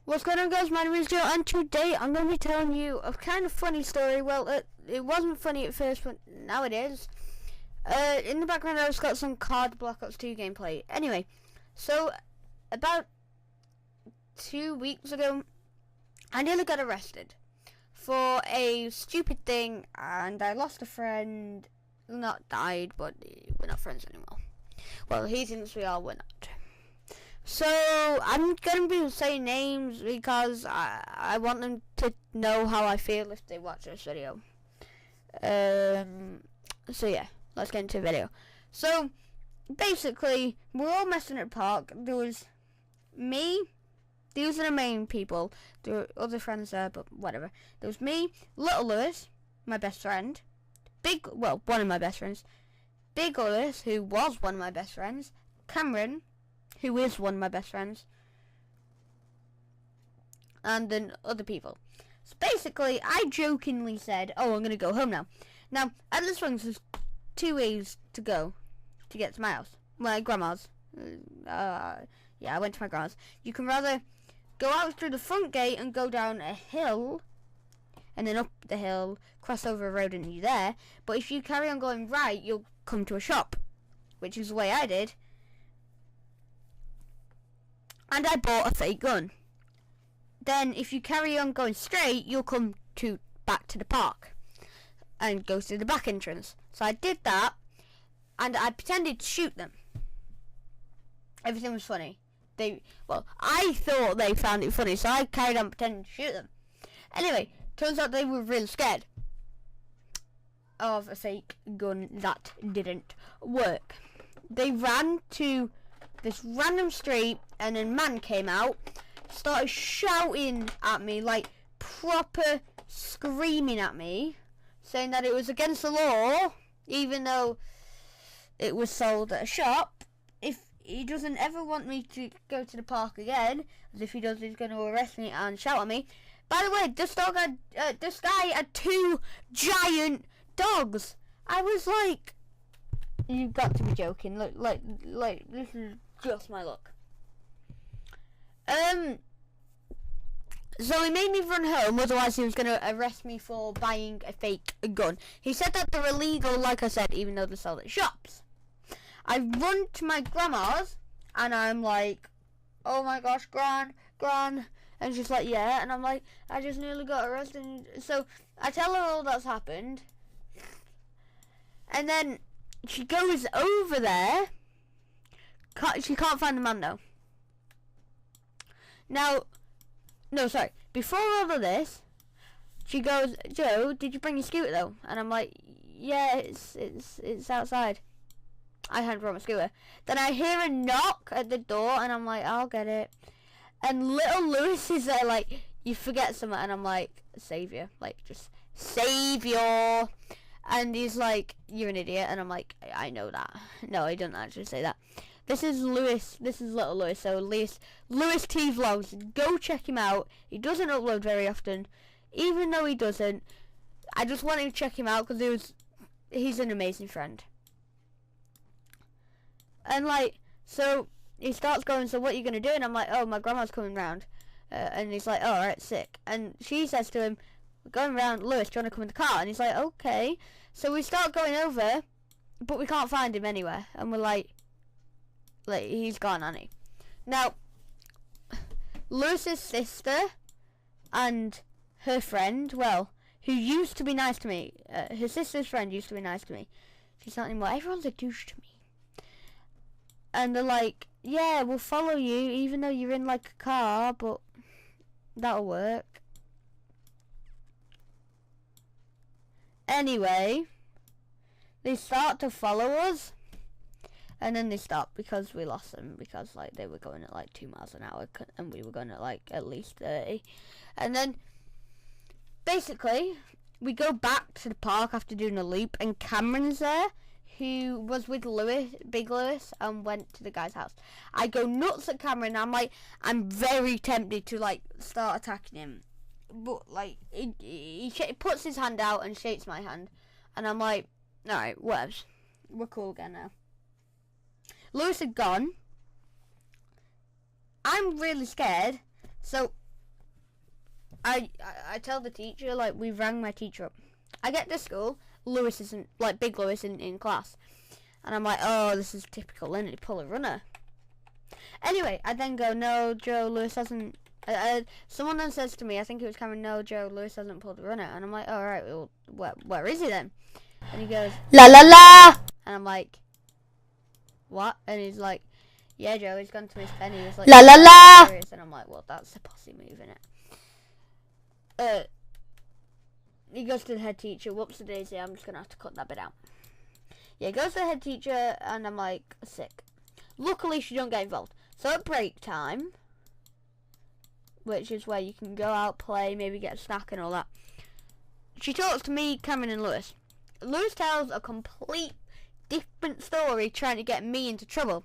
What's going on, guys? My name is Joe, and today I'm going to be telling you a kind of funny story. Well, it wasn't funny at first, but now it is. In the background I've got some COD Black Ops 2 gameplay. Anyway, so about 2 weeks ago, I nearly got arrested for a stupid thing, and I lost a friend. Not died, but we're not friends anymore. Well, he thinks we are, we're not. So I'm going to be saying names because I want them to know how I feel if they watch this video. So yeah, let's get into the video. So basically, we're all messing at the park. There was me. These are the main people. There were other friends there, but whatever. There was me, Little Lewis, my best friend. One of my best friends. Big Lewis, who was one of my best friends. Cameron, who is one of my best friends, and then other people. So basically, I jokingly said, "Oh, I'm gonna go home now." Now, at this point, there's 2 ways to go to get to my house, my grandma's. Yeah, I went to my grandma's. You can rather go out through the front gate and go down a hill, and then up the hill, cross over a road, and you're there. But if you carry on going right, you'll come to a shop, which is the way I did. And I bought a fake gun. Then if you carry on going straight, you'll come back to the park and go through the back entrance. So I did that, and I pretended to shoot them. Everything was funny. I thought they found it funny, so I carried on pretending to shoot them. Anyway, turns out they were really scared of a fake gun that didn't work. They ran to this random street, and a man came out, started shouting at me, like proper screaming at me, saying that it was against the law, even though it was sold at a shop. If he doesn't ever want me to go to the park again, as if he does, he's going to arrest me and shout at me. By the way, this guy had 2 giant dogs. I was like, you've got to be joking. Like this is just my luck. So he made me run home, otherwise he was going to arrest me for buying a fake gun. He said that they're illegal, like I said, even though they're sold at shops. I run to my grandma's, and I'm like, "Oh my gosh, Gran. And she's like, "Yeah," and I'm like, "I just nearly got arrested." So I tell her all that's happened, and then she goes over there. She can't find the man though. Before all of this, she goes, "Joe, did you bring your scooter though?" And I'm like, "Yeah, it's outside. I hadn't brought my scooter." Then I hear a knock at the door, and I'm like, "I'll get it." And Little Lewis is there like, "You forget something," and I'm like, "Savior, like just savior." And he's like, "You're an idiot," and I'm like, I know that. No, he didn't actually say that. This is Lewis. This is Little Lewis. So Lewis T Vlogs. Go check him out. He doesn't upload very often, even though he doesn't. I just wanted to check him out because he's an amazing friend. And like, so he starts going, "So what are you gonna do?" And I'm like, "Oh, my grandma's coming round." And he's like, "Oh, alright, sick." And she says to him, "We're going round, Lewis, do you want to come in the car?" And he's like, "Okay." So we start going over, but we can't find him anywhere. And we're like he's gone, Annie. Now, Lewis's sister and her friend, who used to be nice to me, her sister's friend used to be nice to me. She's not anymore. Everyone's a douche to me. And they're like, "Yeah, we'll follow you, even though you're in like a car, but that'll work." Anyway, they start to follow us, and then they stop because we lost them, because like they were going at like 2 miles an hour and we were going at like at least 30. And then basically we go back to the park after doing a loop, and Cameron's there, who was with Big Lewis, and went to the guy's house. I go nuts at Cameron. I'm very tempted to like start attacking him, but like he puts his hand out and shakes my hand, and I'm like, "Alright, whatevs. We're cool again now." Lewis had gone. I'm really scared, so I tell the teacher, like, we rang my teacher up. I get to school, Lewis isn't, like, big Lewis in class. And I'm like, oh, this is typical, isn't it? Pull a runner. Anyway, I then go, no, Joe, Lewis hasn't. Someone then says to me, I think it was Cameron, no, Joe, Lewis hasn't pulled a runner. And I'm like, all right, well, where is he then? And he goes, la la la. And I'm like, what? And he's like, yeah, Joe, he's gone to Miss Penny. He's like, la la la. And I'm like, well, that's a posse move, innit? He goes to the head teacher. Whoops, the daisy. I'm just gonna have to cut that bit out. Yeah, he goes to the head teacher, and I'm like, sick. Luckily, she don't get involved. So at break time, which is where you can go out, play, maybe get a snack and all that, she talks to me, Cameron, and Lewis. Lewis tells a complete different story, trying to get me into trouble.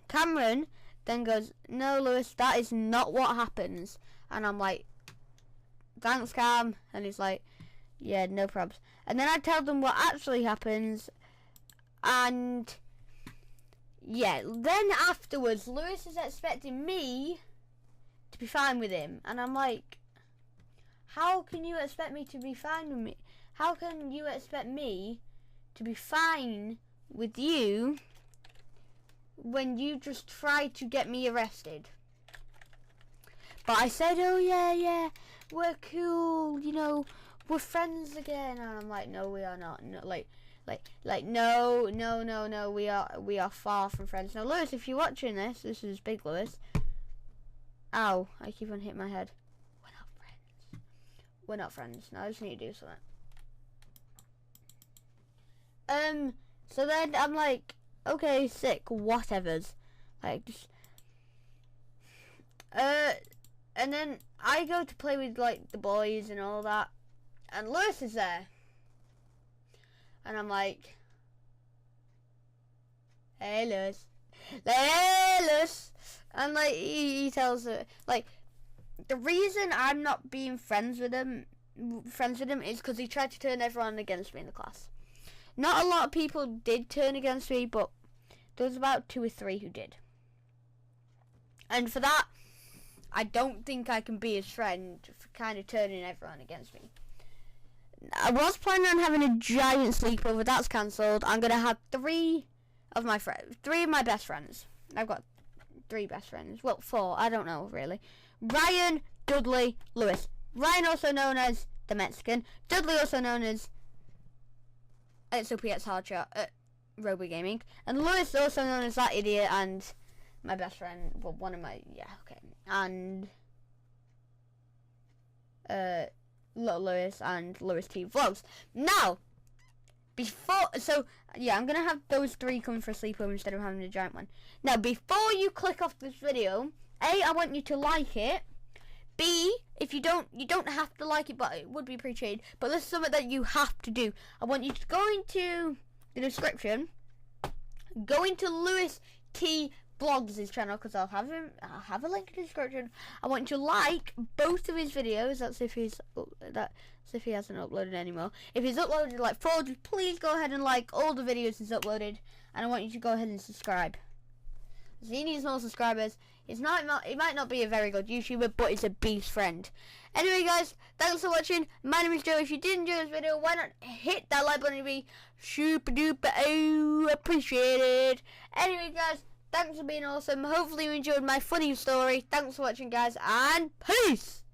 Cameron then goes, no, Lewis, that is not what happens. And I'm like, thanks, Cam. And he's like, yeah, no probs. And then I tell them what actually happens, and yeah, then afterwards, Lewis is expecting me to be fine with him, and I'm like, how can you expect me to be fine with me? How can you expect me to be fine with you when you just tried to get me arrested? But I said, oh yeah, we're cool, you know, we're friends again. And I'm like, no, we are not. No, no, we are far from friends. Now, Lewis, if you're watching this is big Lewis. Ow, I keep on hitting my head. We're not friends. We're not friends. Now I just need to do something. So then I'm like, okay, sick, whatevers. Like, just, and then I go to play with, like, the boys and all that, and Lewis is there. And I'm like, hey, Lewis. Hey, Lewis. And, like, he tells her, like, the reason I'm not being friends with him is because he tried to turn everyone against me in the class. Not a lot of people did turn against me, but there was about 2 or 3 who did. And for that, I don't think I can be his friend for kind of turning everyone against me. I was planning on having a giant sleepover. That's cancelled. I'm going to have 3 of my best friends. I've got 3 best friends. Well, 4. I don't know, really. Ryan, Dudley, Lewis. Ryan, also known as the Mexican. Dudley, also known as SOPX Hardshot at Robo Gaming. And Lewis, also known as that idiot, and my best friend. Well, one of my, yeah, okay. And Little Lewis and Lewis T Vlogs. Now, I'm gonna have those 3 come for a sleepover instead of having a giant one. Now, before you click off this video, A, I want you to like it. B, if you don't have to like it, but it would be appreciated. But this is something that you have to do. I want you to go into the description, go into Lewis T Vlogs his channel, because I'll have a link in the description. I want you to like both of his videos. That's if he hasn't uploaded anymore. If he's uploaded like 4, please go ahead and like all the videos he's uploaded. And I want you to go ahead and subscribe. So he needs more subscribers. He might not be a very good YouTuber, but he's a beast friend. Anyway, guys, thanks for watching. My name is Joe. If you did enjoy this video, why not hit that like button? It'd be super duper appreciated. Anyway, guys, thanks for being awesome. Hopefully you enjoyed my funny story. Thanks for watching, guys, and peace!